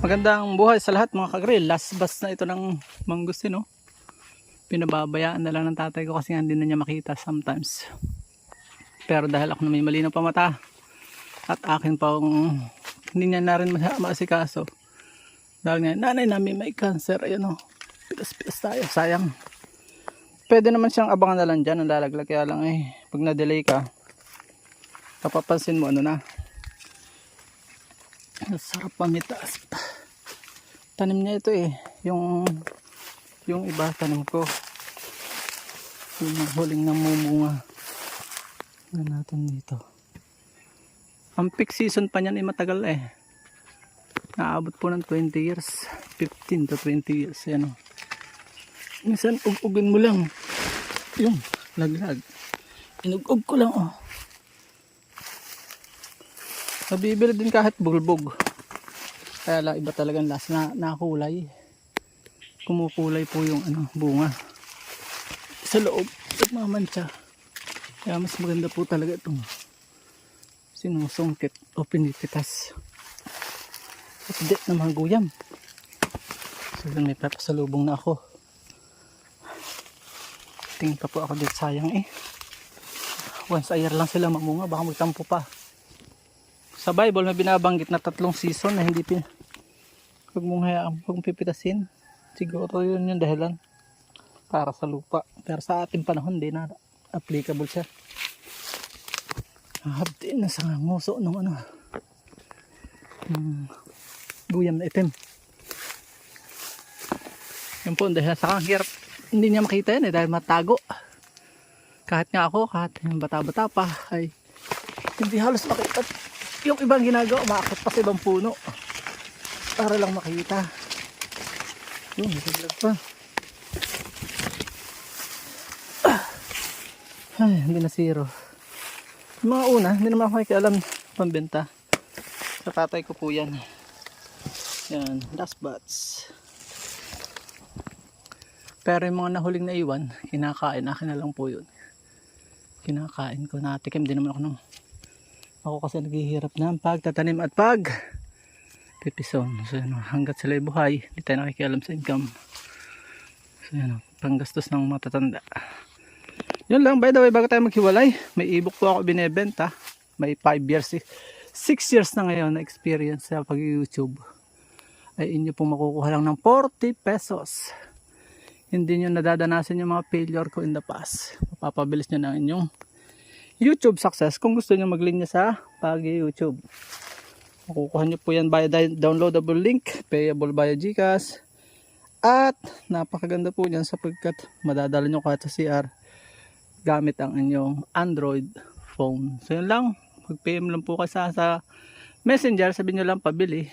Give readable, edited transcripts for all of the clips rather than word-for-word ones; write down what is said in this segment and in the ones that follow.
Magandang buhay sa lahat mga ka-grill. Last bus na ito ng mangustin, no? Pinababayaan na lang ng tatay ko kasi hindi na niya makita sometimes. Pero dahil ako na may malinaw pa mata at akin pa hindi niya na rin maasikaso. Dahil nga nanay namin may cancer, ayun, no? Pilas-pilas tayo, sayang. Pwede naman siyang abangan na lang dyan, ang lalaglag. Kaya lang pag na-delay ka, kapapansin mo ano na. Sarap pamitas. Tanim niya ito yung iba tanim ko. Yung huling namumunga na natin dito. Ang peak season pa niyan matagal naabot po ng 20 years, 15 to 20 years. Yan, minsan ug-ugin mo lang yung laglag, inug-ug ko lang nabibili din kahit bulbog. Kaya lang iba talagang last na nakulay. Kumukulay po yung bunga sa loob, nagmamantsa. Kaya mas maganda po talaga itong sinusungkit o pinipitas. Update na mga guyam. So may papasalubong na ako. Tingin pa po ako dito, sayang once a year lang sila mamunga, baka magtampo pa. Sa Bible may binabanggit na 3 season na hindi huwag mong hayaan, huwag mong pipitasin. Siguro yun yung dahilan para sa lupa. Pero sa ating panahon hindi na applicable siya. Habtiin na sa nguso ng guyam na itim. Yun po dahil sa hirap hindi niya makita yan dahil matago. Kahit nga ako, kahit yung bata-bata pa ay hindi halos makita. Yung ibang ginagawa, umakit pa sa ibang puno para lang makita. Yun, nagaglag pa. Ay, hindi na zero. Yung mga una, hindi naman ako nakikialam pambenta. Sa tatay ko po yan. Yan, last batch. Pero yung mga nahuling naiwan, kinakain. Akin na lang po yun. Kinakain ko. Natikim din naman ako kasi naghihirap na pagtatanim at pipison. So yan, hanggat sila'y buhay, hindi tayo nakikialam sa income. So yan, panggastos ng matatanda. Yun lang, by the way, bago tayo maghiwalay, may ebook po ako binebenta. May 5 years, 6 years na ngayon na experience sa pag-YouTube. Ay inyo pong makukuha lang ng 40 pesos. Hindi nyo nadadanasin yung mga failure ko in the past. Mapapabilis nyo ng inyong YouTube success kung gusto nyo maglinya sa pag-YouTube. Makukuha nyo po yan via downloadable link, payable via GCash. At napakaganda po yan sapagkat madadala nyo kahit sa CR gamit ang inyong Android phone. So yun lang, mag-PM lang po kayo sa Messenger, sabihin nyo lang pabili.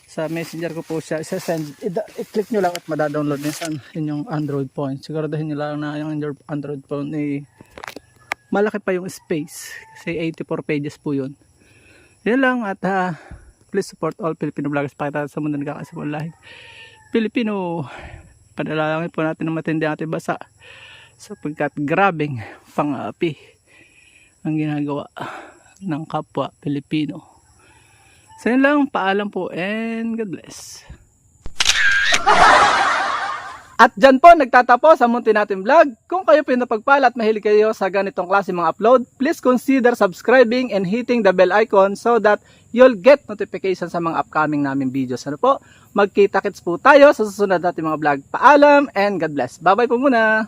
Sa Messenger ko po siya i-send, i-click nyo lang at madadownload nyo sa inyong Android phone. Siguraduhin nyo lang na yung Android phone malaki pa yung space kasi 84 pages po yun. Yan lang at please support all Filipino vloggers pakita sa mundo nagkakasipon live Pilipino. Panalangin po natin na matindi ang ating basa sapagkat grabing pang-api ang ginagawa ng kapwa Pilipino. So yun lang, paalam po and God bless. At dyan po nagtatapos ang munti natin vlog. Kung kayo pinapagpala at mahilig kayo sa ganitong klase mga upload, please consider subscribing and hitting the bell icon so that you'll get notification sa mga upcoming namin videos. Ano po? Magkita-kits po tayo sa susunod natin mga vlog. Paalam and God bless. Bye bye po muna.